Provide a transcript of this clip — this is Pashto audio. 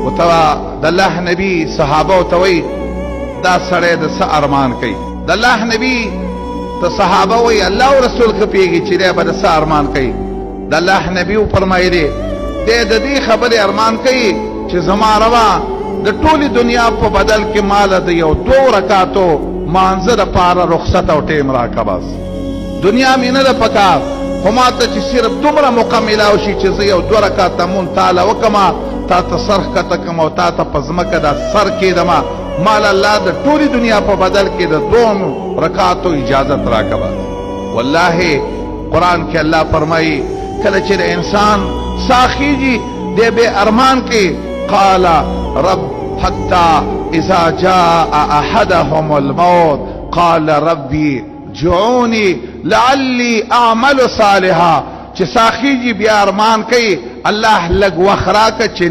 وتوا د الله نبی صحابه توي دا سړی د څه ارمان کوي د الله نبی ته صحابه وي الله او رسول خپيږي چې دا به د څه ارمان کوي د الله نبی فرمایلی د دې خبره ارمان کوي چې زما روا د ټولي دنیا په بدل کې مال د یو 2 رکعاتو مانزه د پاره رخصت او ټیم راکا بس دنیا مینه د پکار هما ته چې صرف دومره مکمله او شي چې زه یو 2 رکعات مون تعالی وکما تا ته سرخ کته کوم او تا ته پزمکه د سر کې دما مال الله د ټولي دنیا په بدل کې د 2 رکعاتو اجازه راکا بس والله قران کې الله فرمایي کله چې انسان ساخیږي د به ارمان کې قال رب حتى اذا جاء احدهم الموت قال ربي جعوني لعلي اعمل صالحا چې ساخیږي بیا ارمان کوي الله لګ وخرا ک